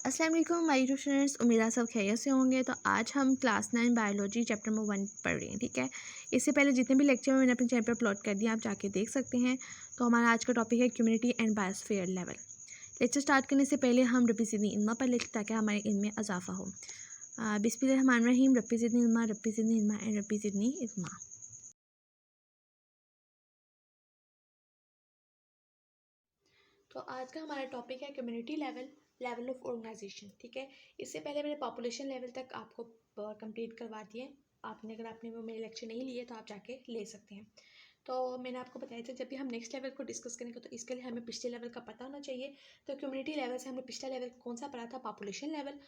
अस्सलाम वालेकुम my students, उम्मीद है सब खैरियत से होंगे। तो आज हम क्लास 9 बायोलॉजी चैप्टर नंबर 1 पढ़ रहे हैं। ठीक है, इससे पहले जितने भी लेक्चर मैंने अपने चैनल पर अपलोड कर दिए, आप जाके देख सकते हैं। तो हमारा आज का टॉपिक है community and biosphere level. Lecture start करने से पहले हम रब्बी ज़िदनी इल्मा पढ़ लेते ताकि हमारे इल्म में इजाफा हो। बिस्मिल्लाहिर्रहमानिर्रहीम। रब्बी ज़िदनी इल्मा, रब्बी ज़िदनी इल्मा एंड रब्बी ज़िदनी इल्मा। तो आज का हमारा टॉपिक है community level, level of organisation. ठीक है, इससे पहले मैंने पॉपुलेशन लेवल तक आपको कंप्लीट करवा दिए। अगर आपने वो मेरे लेक्चर नहीं लिए तो आप जाके ले सकते हैं। तो मैंने आपको बताया था जब भी हम नेक्स्ट लेवल को डिस्कस करेंगे तो इसके लिए हमें पिछले लेवल का पता होना चाहिए। तो कम्युनिटी लेवल से हमने पिछला लेवल कौन सा पढ़ा था? Population level.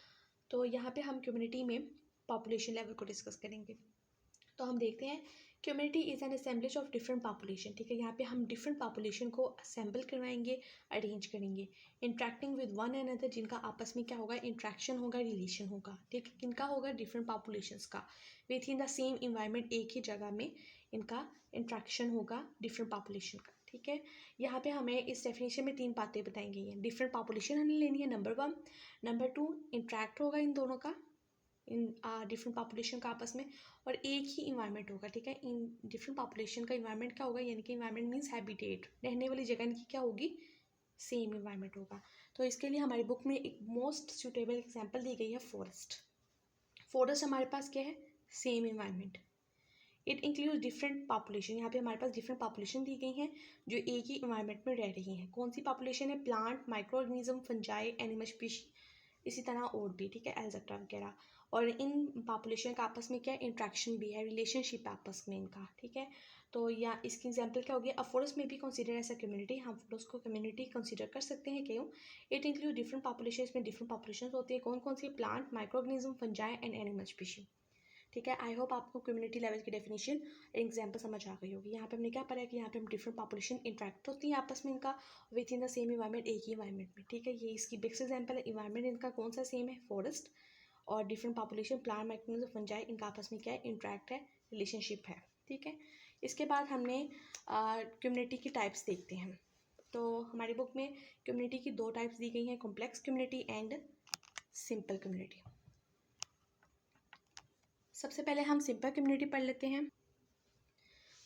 तो यहाँ पे हम कम्युनिटी में पॉपुलेशन लेवल को डिस्कस करेंगे। तो हम देखते हैं community is an assemblage of different population. ठीक है, यहाँ पे हम डिफरेंट पॉपुलेशन को असेंबल करवाएंगे, अरेंज करेंगे, इंट्रैक्टिंग विद वन अनदर, जिनका आपस में क्या होगा? इंट्रैक्शन होगा, रिलेशन होगा। ठीक है, किनका होगा? डिफरेंट पॉपुलेशंस का, with in the same environment, एक ही जगह में इनका इंट्रैक्शन होगा डिफरेंट पॉपुलेशन का। ठीक है, यहाँ पे हमें इस डेफिनेशन में 3 बातें बताई गई हैं। डिफरेंट पॉपुलेशन हमें लेनी है, नंबर 1। नंबर 2, इंट्रैक्ट होगा इन दोनों का, इन डिफरेंट पॉपुलेशन का आपस में, और एक ही इन्वायरमेंट होगा। ठीक है, इन डिफरेंट पॉपुलेशन का इन्वायरमेंट क्या होगा? यानी कि इन्वायरमेंट मीन्स हैबिटेट, रहने वाली जगह इनकी क्या होगी? सेम इन्वायरमेंट होगा। तो इसके लिए हमारी बुक में एक मोस्ट सुटेबल एग्जांपल दी गई है फॉरेस्ट। फॉरेस्ट हमारे पास क्या है? Same environment. It include different population, यहाँ पे हमारे पास डिफरेंट पॉपुलेशन दी गई हैं जो एक ही इन्वायरमेंट में रह रही हैं। कौन सी पॉपुलेशन है? Plant, micro organism, fungi, animal species, इसी तरह और भी। ठीक है, एल्जेक्ट्रा वगैरह। और इन पॉपुलेशन का आपस में क्या इंट्रैक्शन भी है, रिलेशनशिप आपस में इनका। ठीक है, तो या इसकी एग्जांपल क्या होगी? अ फॉरेस्ट में भी कंसीडर एज अ कम्युनिटी, हम फॉरेस्ट को कम्युनिटी कंसीडर कर सकते हैं। क्यों? इट इंक्लूड डिफरेंट पॉपुलेशन, इसमें डिफरेंट पॉपुलेशन होती है। कौन कौन सी? Plant, micro organism, fungi and animal species. ठीक है, आई होप आपको कम्युनिटी लेवल की डेफिनेशन एग्जाम्पल समझ आ गई होगी। यहाँ पे हमने क्या पढ़ा है कि यहाँ पे हम डिफरेंट पॉपुलेशन इंटरेक्ट होती है आपस में इनका, with in the same environment, एक ही इन्वायरमेंट में। ठीक है, ये इसकी बेस्ट एग्जाम्पल है। इन्वायरमेंट इनका कौन सा सेम है? फॉरेस्ट। और डिफरेंट पॉपुलेशन, प्लांट, मैक्रोनिज्म, फंजाई, इनका आपस में क्या है? इंटरेक्ट है, रिलेशनशिप है। ठीक है, इसके बाद हमने कम्युनिटी की टाइप्स देखते हैं। तो हमारी बुक में कम्युनिटी की 2 टाइप्स दी गई हैं, complex community and simple community. सबसे पहले हम सिंपल कम्युनिटी पढ़ लेते हैं।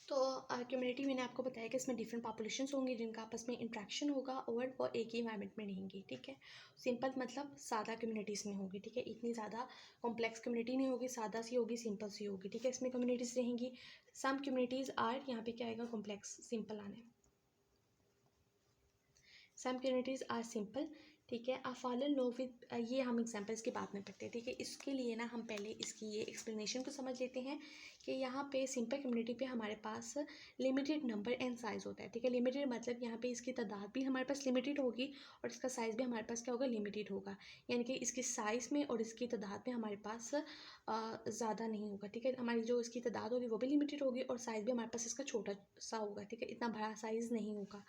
तो कम्युनिटी मैंने आपको बताया कि इसमें डिफरेंट पॉपुलेशंस होंगी जिनका आपस में इंट्रैक्शन होगा और वो एक ही इन्वायरमेंट में रहेंगी। ठीक है, सिंपल मतलब सादा कम्युनिटीज़ में होगी। ठीक है, इतनी ज़्यादा कॉम्प्लेक्स कम्युनिटी नहीं होगी, सादा सी होगी, सिंपल सी होगी। ठीक है, इसमें कम्युनिटीज़ रहेंगी। सम कम्युनिटीज़ आर, यहाँ पे क्या आएगा? कॉम्प्लेक्स, सिंपल आने। सम कम्युनिटीज़ आर सिंपल। ठीक है, आ फॉलो लो विद, ये हम एग्जांपल्स की बात में पढ़ते हैं। ठीक है, इसके लिए ना हम पहले इसकी ये एक्सप्लेनेशन को समझ लेते हैं कि यहाँ पे सिंपल कम्युनिटी पे हमारे पास लिमिटेड नंबर एंड साइज़ होता है। ठीक है, लिमिटेड मतलब यहाँ पे इसकी तादाद भी हमारे पास लिमिटेड होगी और इसका साइज़ भी हमारे पास क्या होगा? लिमिटेड होगा। यानी कि इसकी साइज़ में और इसकी तादाद में हमारे पास ज़्यादा नहीं होगा। ठीक है, हमारी जो इसकी तादाद होगी वो भी लिमिटेड होगी और साइज़ भी हमारे पास इसका छोटा सा होगा। ठीक है, इतना बड़ा साइज़ नहीं होगा।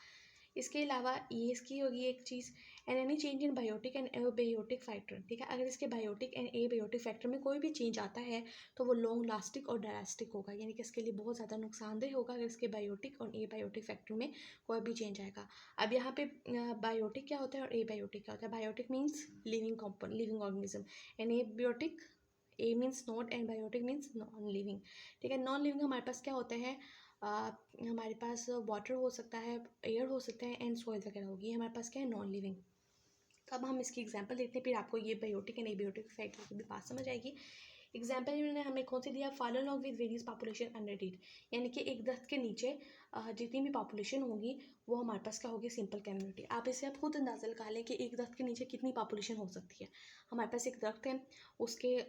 इसके अलावा ये इसकी होगी एक चीज़, and any change in biotic and abiotic factor. ठीक है, अगर इसके बायोटिक एंड एबायोटिक फैक्टर में कोई भी चेंज आता है तो वो लॉन्ग लास्टिक और ड्रास्टिक होगा, यानी कि इसके लिए बहुत ज़्यादा नुकसानदेह होगा अगर इसके बायोटिक और एबायोटिक फैक्टर में कोई भी चेंज आएगा। अब यहाँ पे बायोटिक क्या होता है और एबायोटिक क्या होता है? Biotic means living component, living organism, and abiotic, a means not and biotic means non living. ठीक है, नॉन लिविंग हमारे पास क्या होता है? हमारे पास वाटर हो सकता है, एयर हो सकता है एंड सॉइल वगैरह होगी। हमारे पास क्या है? Non living. तो अब हम इसकी एग्जांपल देखते हैं, फिर आपको ये बायोटिक एंड एबायोटिक फैक्टर की भी बात समझ आएगी। एग्जाम्पल इन्होंने हमें कौन सी दिया? Follow long with various population under it, यानी कि एक दरख्त के नीचे जितनी भी पॉपुलेशन होगी वो हमारे पास क्या होगी? Simple community. आप इसे आप खुद अंदाज़ा लगा लें कि एक दरख्त के नीचे कितनी पॉपुलेशन हो सकती है। हमारे पास एक दरख्त है, उसके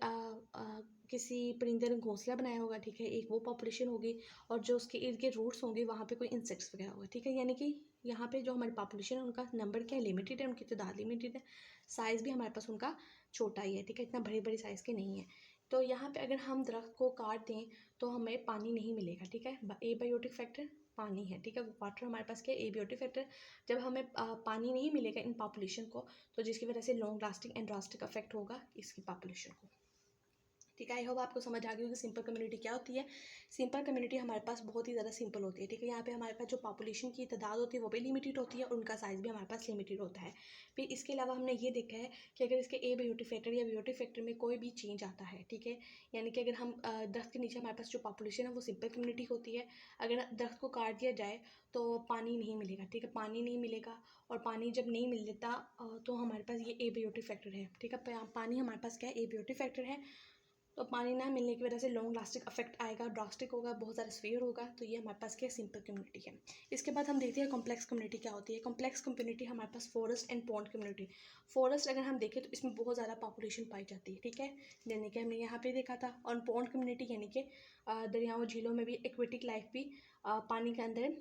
किसी परिंदे ने घोंसला बनाया होगा। ठीक है, एक वो पॉपुलेशन होगी और जो उसके इर्द गिर्द रूट्स होंगे वहाँ पे कोई इंसेक्ट्स वगैरह होगा। ठीक है, यानी कि यहाँ पे जो हमारी पॉपुलेशन है उनका नंबर क्या है? लिमिटेड है, उनकी तादाद लिमिटेड है, साइज़ भी हमारे पास उनका छोटा ही है। ठीक है, इतना बड़े बड़े साइज़ के नहीं है। तो यहाँ पे अगर हम दरख्त को काट दें तो हमें पानी नहीं मिलेगा। ठीक है, एबायोटिक फैक्टर पानी है। ठीक है, वाटर हमारे पास क्या है? Abiotic factor. जब हमें पानी नहीं मिलेगा इन पॉपुलेशन को, तो जिसकी वजह से long lasting and drastic affect होगा इसकी पॉपुलेशन को। ठीक है। आई होप आपको समझ आ गई होगी सिंपल कम्युनिटी क्या होती है। सिंपल कम्युनिटी हमारे पास बहुत ही ज़्यादा सिंपल होती है। ठीक है, यहाँ पे हमारे पास जो पॉपुलेशन की तादाद होती है वो भी लिमिटेड होती है और उनका साइज़ भी हमारे पास लिमिटेड होता है। फिर इसके अलावा हमने ये देखा है कि अगर इसके ए ब्यूटी फैक्टर या ब्यूटी फैक्टर में कोई भी चेंज आता है, ठीक है, यानी कि अगर हम दरख्त के नीचे हमारे पास जो पॉपुलेशन है वो सिंपल कम्युनिटी होती है। अगर दरख्त को काट दिया जाए तो पानी नहीं मिलेगा। ठीक है, पानी नहीं मिलेगा और पानी जब नहीं मिलता तो हमारे पास ये ए ब्यूटी फैक्टर है। ठीक है, पानी हमारे पास क्या है, ए ब्यूटी फैक्टर है। तो पानी ना मिलने की वजह से लॉन्ग लास्टिक इफेक्ट आएगा, ड्रास्टिक होगा, बहुत ज़्यादा स्फीयर होगा। तो ये हमारे पास क्या सिंपल कम्युनिटी है। इसके बाद हम देखते हैं कॉम्प्लेक्स कम्युनिटी क्या होती है। कॉम्प्लेक्स कम्युनिटी हमारे पास forest and pond community. Forest अगर हम देखें तो इसमें बहुत ज़्यादा पॉपुलेशन पाई जाती है। ठीक है, यानी कि हमने यहाँ पे देखा था। और पॉन्ड कम्युनिटी यानी कि दरियाओं झीलों में भी एक्वेटिक लाइफ भी, पानी के अंदर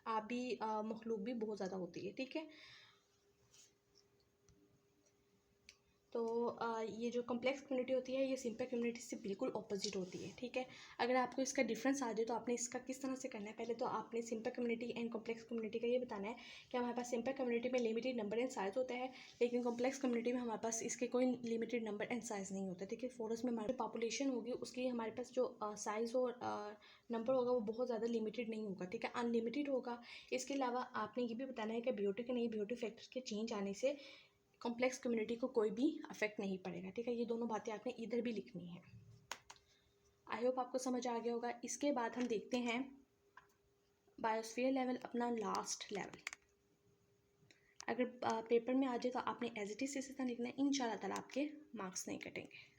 आबी मखलूक भी बहुत ज़्यादा होती है। ठीक है, तो ये जो कॉम्प्लेक्स कम्युनिटी होती है ये सिंपल कम्युनिटी से बिल्कुल ऑपोजिट होती है। ठीक है, अगर आपको इसका डिफरेंस आ जाए तो आपने इसका किस तरह से करना है, पहले तो आपने simple community and complex community का ये बताना है कि हमारे पास सिंपल कम्युनिटी में लिमिटेड नंबर एंड साइज़ होता है, लेकिन कॉम्प्लेक्स कम्युनिटी में हमारे पास इसके कोई लिमिटेड नंबर एंड साइज़ नहीं होता। ठीक है, फॉरेस्ट में हमारी पॉपुलेशन होगी उसकी हमारे पास जो साइज़ और नंबर होगा वो बहुत ज़्यादा लिमिटेड नहीं होगा। ठीक है, अनलिमिटेड होगा। इसके अलावा आपने ये भी बताना है कि ब्यूटी के नहीं ब्यूटी फैक्टर के चेंज आने से कॉम्प्लेक्स कम्युनिटी को कोई भी अफेक्ट नहीं पड़ेगा। ठीक है, ये दोनों बातें आपने इधर भी लिखनी है। आई होप आपको समझ आ गया होगा। इसके बाद हम देखते हैं बायोस्फीयर लेवल, अपना लास्ट लेवल। अगर पेपर में आ जाए तो आपने एज इट इज इसी तरह लिखना है, इंशाल्लाह ताला आपके मार्क्स नहीं कटेंगे।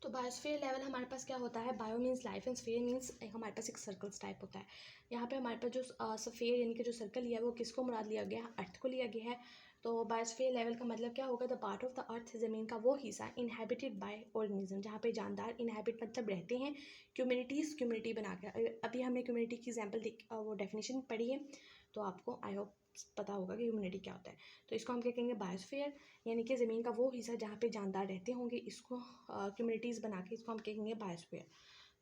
तो बायोस्फीयर लेवल हमारे पास क्या होता है, bio means life and sphere means हमारे पास एक सर्कल्स टाइप होता है। यहाँ पे हमारे पास जो सफ़ेयर यानी कि जो सर्कल लिया है वो किसको मुराद लिया गया है, अर्थ को लिया गया है। तो बायोस्फीयर लेवल का मतलब क्या होगा, the part of the earth, ज़मीन का वो हिस्सा इनहेबिटेड बाय ऑर्गेनिज्म, जहाँ पे जानदार, इनहेबिट मतलब रहते हैं, कम्युनिटीज़ कम्युनिटी बनाकर। अभी हमने कम्युनिटी की एग्जाम्पल वो डेफिनेशन पढ़ी है, तो आपको आई होप पता होगा कि कम्युनिटी क्या होता है। तो इसको हम क्या कहेंगे, बायोस्फीयर, यानी कि ज़मीन का वो हिस्सा जहाँ पे जानदार रहते होंगे, इसको कम्युनिटीज़ बना के इसको हम कहेंगे बायोस्फीयर।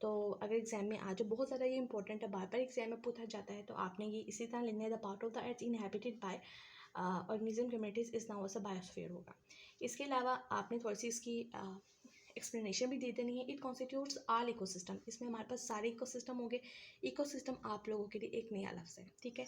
तो अगर एग्जाम में आज बहुत ज़्यादा ये इंपॉर्टेंट है, बार बार एग्जाम में पूछा जाता है, तो आपने ये इसी तरह लेना है, the part of the earth inhabited bye organism communities is now also biosphere होगा। इसके अलावा आपने थोड़ी सी इसकी एक्सप्लेनेशन भी दे देनी है। इट कॉन्स्टिट्यूट्स ऑल इकोसिस्टम, इसमें हमारे पास सारे इकोसिस्टम हो गए। इकोसिस्टम आप लोगों के लिए एक नया लफ्ज़ है। ठीक है,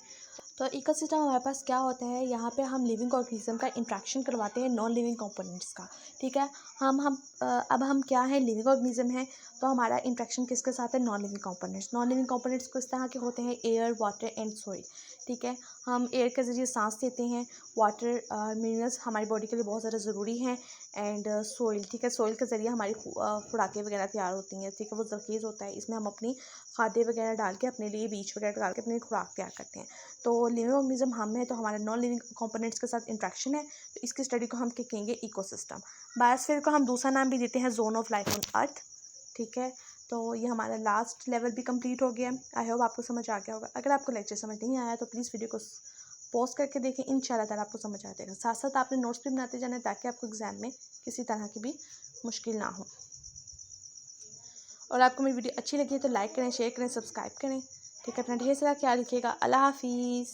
तो इकोसिस्टम हमारे पास क्या होता है, यहाँ पे हम लिविंग ऑर्गेनिज्म का इंट्रैक्शन करवाते हैं नॉन लिविंग कंपोनेंट्स का। ठीक है, अब हम क्या है, लिविंग ऑर्गेनिज्म है, तो हमारा इंट्रैक्शन किसके साथ है, non living components. Non living components किस तरह के होते हैं, एयर, वाटर एंड सॉइल। ठीक है, हम एयर के ज़रिए सांस लेते हैं, वाटर मिनरल्स हमारी बॉडी के लिए बहुत ज़्यादा ज़रूरी हैं, एंड सॉइल, ठीक है, सॉइल के ज़रिए हमारी खुराकें वगैरह तैयार होती हैं। ठीक है, वो ज़रख़ीज़ होता है, इसमें हम अपनी खाद्य वगैरह डाल के अपने लिए बीज वगैरह डाल के अपनी खुराक तैयार करते हैं। तो लिविंग ऑर्गेनिज्म हम है, तो हमारे नॉन लिविंग कंपोनेंट्स के साथ इंट्रैक्शन है, तो इसकी स्टडी को हम क्या कहेंगे, इकोसिस्टम। बायोस्फीयर को हम दूसरा नाम भी देते हैं zone of life on earth. ठीक है, तो ये हमारा लास्ट लेवल भी कंप्लीट हो गया। आई होप आपको समझ आ गया होगा। अगर आपको लेक्चर समझ नहीं आया तो प्लीज़ वीडियो को पॉज करके देखें, इंशाल्लाह ताला आपको समझ आ जाएगा। साथ साथ आपने नोट्स भी बनाते जाना है ताकि आपको एग्जाम में किसी तरह की भी मुश्किल ना हो। और आपको मेरी वीडियो अच्छी लगी है तो लाइक करें, शेयर करें, सब्सक्राइब करें। ठीक है, अपना ढेर सारा ख्याल रखिएगा। अल्लाह हाफिज़।